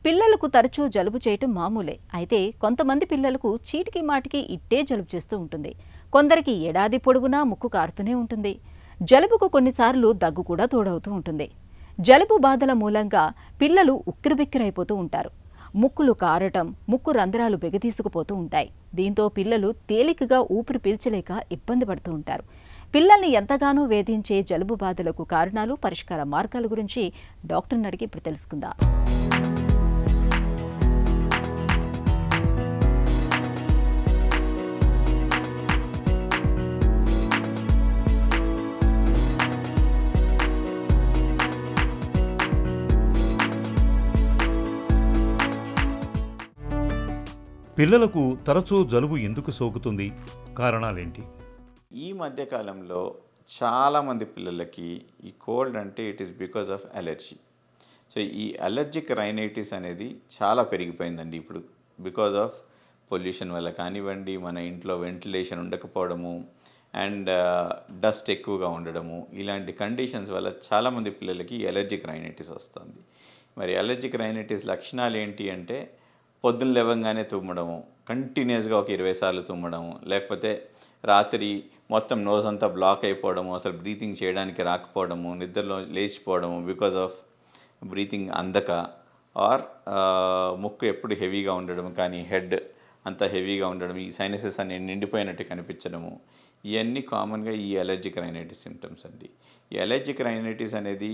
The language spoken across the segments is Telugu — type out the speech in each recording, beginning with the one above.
పిల్లలకు తరచూ జలుబు చేయటం మామూలే. అయితే కొంతమంది పిల్లలకు చీటికి మాటికి ఇట్టే జలుబు చేస్తూ ఉంటుంది. కొందరికి ఏడాది పొడవునా ముక్కు కారుతూనే ఉంటుంది. జలుబుకు కొన్నిసార్లు దగ్గు కూడా తోడవుతూ ఉంటుంది. జలుబు బాధల మూలంగా పిల్లలు ఉక్కిరిబిక్కిరైపోతూ ఉంటారు. ముక్కులు కారటం, ముక్కు రంధ్రాలు బెగదీసుకుపోతూ ఉంటాయి. దీంతో పిల్లలు తేలికగా ఊపిరి పీల్చలేక ఇబ్బంది పడుతూ ఉంటారు. పిల్లల్ని ఎంతగానో వేధించే జలుబు బాధలకు కారణాలు, పరిష్కార మార్గాల గురించి డాక్టర్ని అడిగి ఇప్పుడు తెలుసుకుందాం. పిల్లలకు తరచూ జలుబు ఎందుకు సోకుతుంది? కారణాలేంటి? ఈ మధ్యకాలంలో చాలామంది పిల్లలకి ఈ కోల్డ్ అంటే it is because of allergy. So ఈ అలర్జిక్ రైనైటిస్ అనేది చాలా పెరిగిపోయిందండి ఇప్పుడు. బికాజ్ ఆఫ్ పొల్యూషన్ వల్ల కానివ్వండి, మన ఇంట్లో వెంటిలేషన్ ఉండకపోవడము అండ్ డస్ట్ ఎక్కువగా ఉండడము, ఇలాంటి కండిషన్స్ వల్ల చాలామంది పిల్లలకి అలర్జిక్ రైనైటిస్ వస్తుంది. మరి అలర్జిక్ రైనైటిస్ లక్షణాలు ఏంటి అంటే, పొద్దున్న లేవగానే తుమ్మడము, కంటిన్యూస్గా ఒక 20 సార్లు తుమ్మడము, లేకపోతే రాత్రి మొత్తం నోస్ అంతా బ్లాక్ అయిపోవడము, అసలు బ్రీతింగ్ చేయడానికి రాకపోవడము, నిద్రలో లేచిపోవడము బికాజ్ ఆఫ్ బ్రీతింగ్ అందక, ఆర్ ముక్కు ఎప్పుడు హెవీగా ఉండడం, కానీ హెడ్ అంతా హెవీగా ఉండడం, ఈ సైనసెస్ అన్ని నిండిపోయినట్టు కనిపించడము, ఇవన్నీ కామన్గా ఈ అలర్జిక్ రైనైటిస్ సిమ్టమ్స్ అండి. ఈ అలర్జిక్ రైనైటిస్ అనేది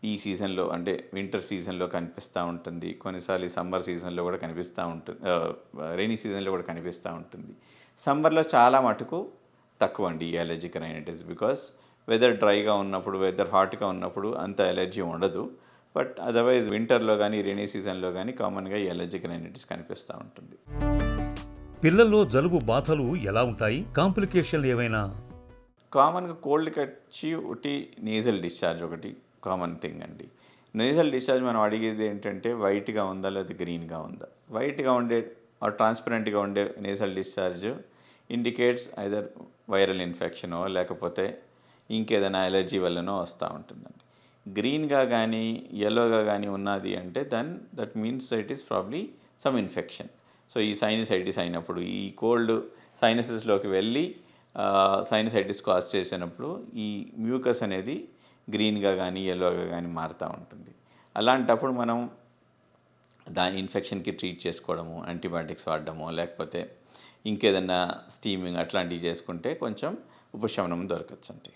ఈ సీజన్లో అంటే వింటర్ సీజన్లో కనిపిస్తూ ఉంటుంది, కొన్నిసార్లు సమ్మర్ సీజన్లో కూడా కనిపిస్తూ ఉంటుంది, రైనీ సీజన్లో కూడా కనిపిస్తూ ఉంటుంది. సమ్మర్లో చాలా మటుకు తక్కువ అండి ఈ అలర్జిక్ రైనైటిస్. బికాస్ వెదర్ డ్రైగా ఉన్నప్పుడు, వెదర్ హాట్గా ఉన్నప్పుడు అంత ఎలర్జీ ఉండదు. బట్ అదర్వైజ్ వింటర్లో కానీ రైనీ సీజన్లో కానీ కామన్గా ఈ అలర్జిక్ రైనైటిస్ కనిపిస్తూ ఉంటుంది. పిల్లల్లో జలుబు బాధలు ఎలా ఉంటాయి? కాంప్లికేషన్లు ఏమైనా? కామన్గా కోల్డ్కి వచ్చి ఒకటి నేజల్ డిశ్చార్జ్ ఒకటి కామన్ థింగ్ అండి. నేజల్ డిశ్చార్జ్ మనం అడిగేది ఏంటంటే వైట్గా ఉందా లేదా గ్రీన్గా ఉందా. వైట్గా ఉండే ట్రాన్స్పరెంట్గా ఉండే nasal discharge indicates either viral ఇన్ఫెక్షనో లేకపోతే ఇంకేదైనా ఎలర్జీ వల్లనో వస్తూ ఉంటుందండి. గ్రీన్గా కానీ ఎల్లోగా కానీ ఉన్నది అంటే that means it is probably some infection. So ఈ సైనసైటిస్ అయినప్పుడు, ఈ కోల్డ్ సైనసెస్లోకి వెళ్ళి సైనసైటిస్ కాజ్ చేసినప్పుడు ఈ మ్యూకస్ అనేది గ్రీన్గా కానీ ఎల్లోగా కానీ మారుతూ ఉంటుంది. అలాంటప్పుడు మనం దాని ఇన్ఫెక్షన్కి ట్రీట్ చేసుకోవడము, యాంటీబయాటిక్స్ వాడడము, లేకపోతే ఇంకేదన్నా స్టీమింగ్ అట్లాంటివి చేసుకుంటే కొంచెం ఉపశమనం దొరకచ్చు అండి.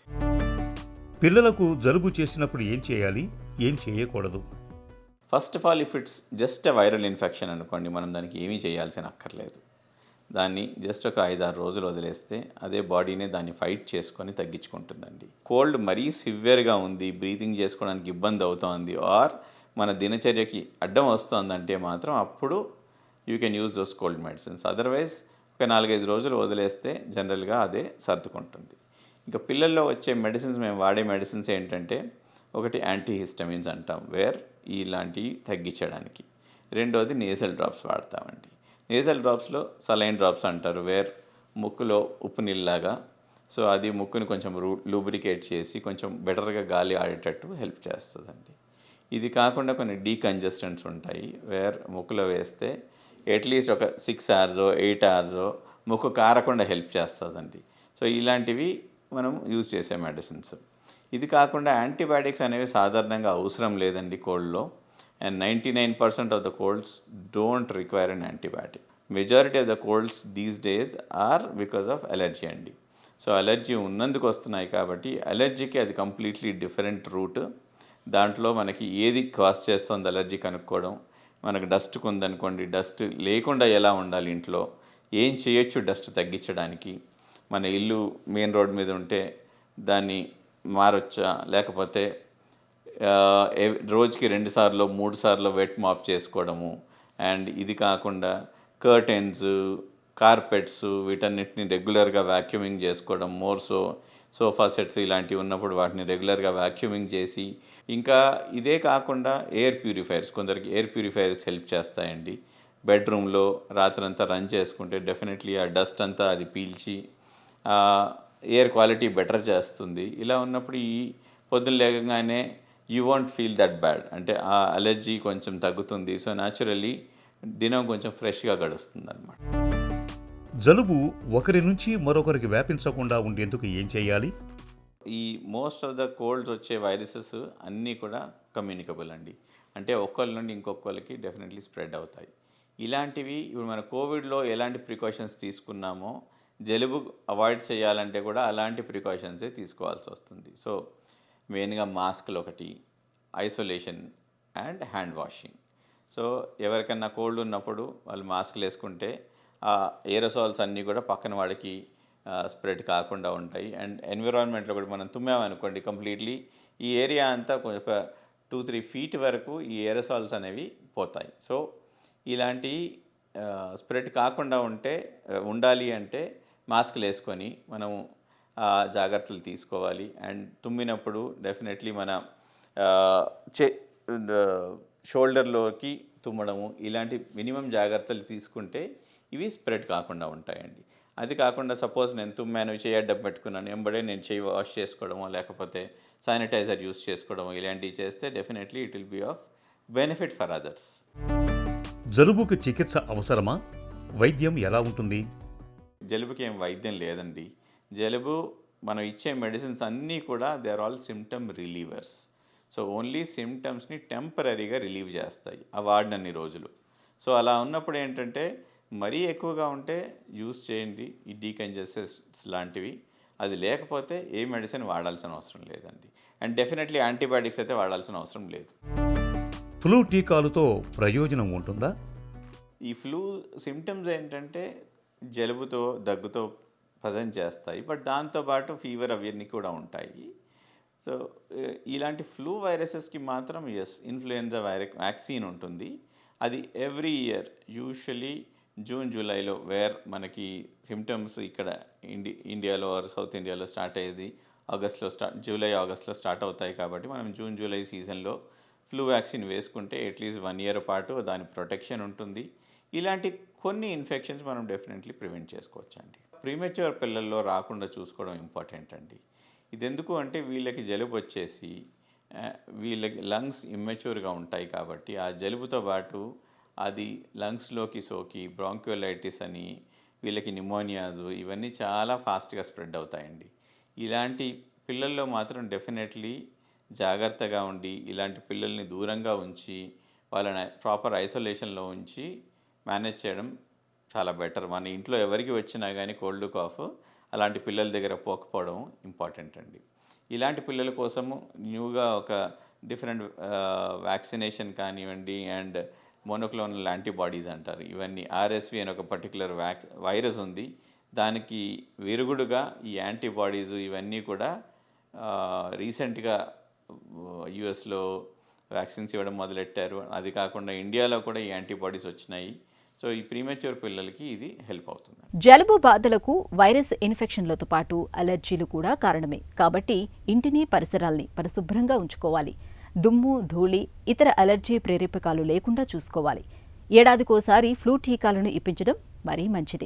పిల్లలకు జలుబు చేసినప్పుడు ఏం చేయాలి, ఏం చేయకూడదు? First of all, if it's just a viral infection అనుకోండి, మనం దానికి ఏమీ చేయాల్సిన అక్కర్లేదు. దాన్ని జస్ట్ ఒక 5-6 రోజులు వదిలేస్తే అదే బాడీనే దాన్ని ఫైట్ చేసుకొని తగ్గించుకుంటుందండి. కోల్డ్ మరీ సివియర్గా ఉంది, బ్రీతింగ్ చేసుకోవడానికి ఇబ్బంది అవుతోంది, ఆర్ మన దినచర్యకి అడ్డం వస్తుందంటే మాత్రం అప్పుడు you can use those cold medicines. Otherwise ఒక 4-5 రోజులు వదిలేస్తే జనరల్గా అదే సర్దుకుంటుంది. ఇంకా పిల్లల్లో వచ్చే మెడిసిన్స్, మేము వాడే మెడిసిన్స్ ఏంటంటే, ఒకటి యాంటీహిస్టమిన్స్ అంటాం, వేర్ ఇలాంటివి తగ్గించడానికి. రెండోది నేజల్ డ్రాప్స్ వాడతామండి. నేజల్ డ్రాప్స్లో సలైన్ డ్రాప్స్ అంటారు, వేర్ ముక్కులో ఉప్పు నీళ్ళలాగా, సో అది ముక్కుని కొంచెం లూబ్రికేట్ చేసి కొంచెం బెటర్గా గాలి ఆడేటట్టు హెల్ప్ చేస్తుందండి. ఇది కాకుండా కొన్ని డీకంజెస్టెంట్స్ ఉంటాయి, వేర్ ముక్కులో వేస్తే అట్లీస్ట్ ఒక 6 hours 8 hours ముక్కు కారకుండా హెల్ప్ చేస్తుందండి. సో ఇలాంటివి మనం యూజ్ చేసే మెడిసిన్స్. ఇది కాకుండా యాంటీబయాటిక్స్ అనేవి సాధారణంగా అవసరం లేదండి కోల్డ్లో. And 99% of the colds don't require an antibiotic. Majority of the colds these days are because of allergy అండి. సో అలర్జీ ఉన్నందుకు వస్తున్నాయి కాబట్టి అలర్జీకి అది కంప్లీట్లీ డిఫరెంట్ రూట్. దాంట్లో మనకి ఏది కాజ్ చేస్తుంది అలర్జీ కనుక్కోవడం, మనకు డస్ట్కి ఉందనుకోండి, డస్ట్ లేకుండా ఎలా ఉండాలి ఇంట్లో, ఏం చేయొచ్చు డస్ట్ తగ్గించడానికి, మన ఇల్లు మెయిన్ రోడ్ మీద ఉంటే దాన్ని మారొచ్చా, లేకపోతే రోజుకి 2 సార్లు 3 సార్లు వెట్ మాప్ చేసుకోవడము, అండ్ ఇది కాకుండా కర్టెన్స్, కార్పెట్స్ వీటన్నిటిని రెగ్యులర్గా వ్యాక్యూమింగ్ చేసుకోవడం, సోఫా సెట్స్ ఇలాంటివి ఉన్నప్పుడు వాటిని రెగ్యులర్గా వ్యాక్యూమింగ్ చేసి, ఇంకా ఇదే కాకుండా ఎయిర్ ప్యూరిఫైయర్స్, కొందరికి ఎయిర్ ప్యూరిఫైయర్స్ హెల్ప్ చేస్తాయండి. బెడ్రూమ్లో రాత్రంతా రన్ చేసుకుంటే డెఫినెట్లీ ఆ డస్ట్ అంతా అది పీల్చి ఎయిర్ క్వాలిటీ బెటర్ చేస్తుంది. ఇలా ఉన్నప్పుడు ఈ పొద్దున్న లేకగానే you want feel that bad, అంటే ఆ అలర్జీ కొంచెం తగ్గుతుంది. సో న్యాచురల్లీ దినం కొంచెం ఫ్రెష్గా గడుస్తుంది అనమాట. జలుబు ఒకరి నుంచి మరొకరికి వ్యాపించకుండా ఉండేందుకు ఏం చేయాలి? ఈ మోస్ట్ ఆఫ్ ద కోల్డ్స్ వచ్చే వైరసెస్ అన్నీ కూడా కమ్యూనికబుల్ అండి. అంటే ఒక్కరి నుండి ఇంకొకరికి డెఫినెట్లీ స్ప్రెడ్ అవుతాయి. ఇలాంటివి ఇప్పుడు మన కోవిడ్లో ఎలాంటి ప్రికాషన్స్ తీసుకున్నామో జలుబు అవాయిడ్ చేయాలంటే కూడా అలాంటి ప్రికాషన్సే తీసుకోవాల్సి వస్తుంది. సో మెయిన్గా మాస్క్లు ఒకటి, isolation and hand washing. So ఎవరికన్నా కోల్డ్ ఉన్నప్పుడు వాళ్ళు మాస్క్లు వేసుకుంటే ఆ ఏరోసాల్స్ అన్నీ కూడా పక్కన వాడికి స్ప్రెడ్ కాకుండా ఉంటాయి. అండ్ ఎన్విరాన్మెంట్లో కూడా మనం తుమ్మామనుకోండి, కంప్లీట్లీ ఈ ఏరియా అంతా ఒక 2-3 ఫీట్ వరకు ఈ ఏరోసాల్స్ అనేవి పోతాయి. సో ఇలాంటి స్ప్రెడ్ కాకుండా ఉండాలి అంటే మాస్క్లు వేసుకొని మనం జాగ్రత్తలు తీసుకోవాలి. అండ్ తుమ్మినప్పుడు డెఫినెట్లీ మన షోల్డర్లోకి తుమ్మడము, ఇలాంటి మినిమం జాగ్రత్తలు తీసుకుంటే ఇవి స్ప్రెడ్ కాకుండా ఉంటాయండి. అది కాకుండా సపోజ్ నేను తుమ్మాను, చేయి అడ్డం పెట్టుకున్నాను, వెంబడే నేను చేయి వాష్ చేసుకోవడమో లేకపోతే శానిటైజర్ యూస్ చేసుకోవడమో ఇలాంటివి చేస్తే definitely it will be of benefit for others. జలుబుకు చికిత్స అవసరమా? వైద్యం ఎలా ఉంటుంది? జలుబుకి ఏం వైద్యం లేదండి. జలుబు మనం ఇచ్చే మెడిసిన్స్ అన్నీ కూడా they are all symptom relievers. So only సిమ్టమ్స్ని టెంపరీగా రిలీవ్ చేస్తాయి ఆ వాడినన్ని రోజులు. సో అలా ఉన్నప్పుడు ఏంటంటే మరీ ఎక్కువగా ఉంటే యూస్ చేయండి ఈ డీకంజెస్టెంట్స్ లాంటివి. అది లేకపోతే ఏ మెడిసిన్ వాడాల్సిన అవసరం లేదండి. అండ్ డెఫినెట్లీ యాంటీబయాటిక్స్ అయితే వాడాల్సిన అవసరం లేదు. ఫ్లూ టీకాలతో ప్రయోజనం ఉంటుందా? ఈ ఫ్లూ సిమ్టమ్స్ ఏంటంటే జలుబుతో దగ్గుతో ప్రజెంట్ చేస్తాయి, బట్ దాంతోపాటు ఫీవర్ అవన్నీ కూడా ఉంటాయి. సో ఇలాంటి ఫ్లూ వైరసెస్కి మాత్రం ఇన్ఫ్లుయెన్జా వ్యాక్సిన్ ఉంటుంది. అది ఎవ్రీ ఇయర్ యూజువలీ జూన్ జూలైలో వేర్ మనకి సిమ్టమ్స్ ఇక్కడ ఇండియాలో ఆర్ సౌత్ ఇండియాలో స్టార్ట్ అయ్యేది జూలై ఆగస్ట్లో స్టార్ట్ అవుతాయి. కాబట్టి మనం జూన్ జూలై సీజన్లో ఫ్లూ వ్యాక్సిన్ వేసుకుంటే అట్లీస్ట్ 1 year పాటు దాని ప్రొటెక్షన్ ఉంటుంది. ఇలాంటి కొన్ని ఇన్ఫెక్షన్స్ మనం డెఫినెట్లీ ప్రివెంట్ చేసుకోవచ్చండి. ప్రీమెచ్యూర్ పిల్లల్లో రాకుండా చూసుకోవడం ఇంపార్టెంట్ అండి. ఇది ఎందుకు అంటే వీళ్ళకి జలుబు వచ్చేసి వీళ్ళకి లంగ్స్ ఇమ్మెచ్యూర్గా ఉంటాయి కాబట్టి ఆ జలుబుతో పాటు అది లంగ్స్లోకి సోకి బ్రాంక్యోలైటిస్ అని వీళ్ళకి న్యూమోనియాస్ ఇవన్నీ చాలా ఫాస్ట్గా స్ప్రెడ్ అవుతాయండి. ఇలాంటి పిల్లల్లో మాత్రం డెఫినెట్లీ జాగ్రత్తగా ఉండి ఇలాంటి పిల్లల్ని దూరంగా ఉంచి వాళ్ళని ప్రాపర్ ఐసోలేషన్లో ఉంచి మేనేజ్ చేయడం చాలా బెటర్. మన ఇంట్లో ఎవరికి వచ్చినా కానీ కోల్డ్ కాఫ్ అలాంటి పిల్లల దగ్గర పోకపోవడం ఇంపార్టెంట్ అండి. ఇలాంటి పిల్లల కోసము న్యూగా ఒక డిఫరెంట్ వ్యాక్సినేషన్ కానివ్వండి అండ్ మోనోక్లోనల్ యాంటీబాడీస్ అంటారు, ఇవన్నీ ఆర్ఎస్వి అని ఒక పర్టికులర్ వైరస్ ఉంది. దానికి విరుగుడుగా ఈ యాంటీబాడీస్ ఇవన్నీ కూడా రీసెంట్గా యుఎస్లో వ్యాక్సిన్స్ ఇవ్వడం మొదలెట్టారు. అది కాకుండా ఇండియాలో కూడా ఈ యాంటీబాడీస్ వచ్చినాయి. సో ఈ ప్రీమెచ్యూర్ పిల్లలకి ఇది హెల్ప్ అవుతుంది. జలుబు బాధలకు వైరస్ ఇన్ఫెక్షన్లతో పాటు అలర్జీలు కూడా కారణమే. కాబట్టి ఇంటిని పరిసరాల్ని పరిశుభ్రంగా ఉంచుకోవాలి. దుమ్ము, ధూళి, ఇతర అలర్జీ ప్రేరేపకాలు లేకుండా చూసుకోవాలి. ఏడాదికోసారి ఫ్లూ టీకాలను ఇప్పించడం మరీ మంచిది.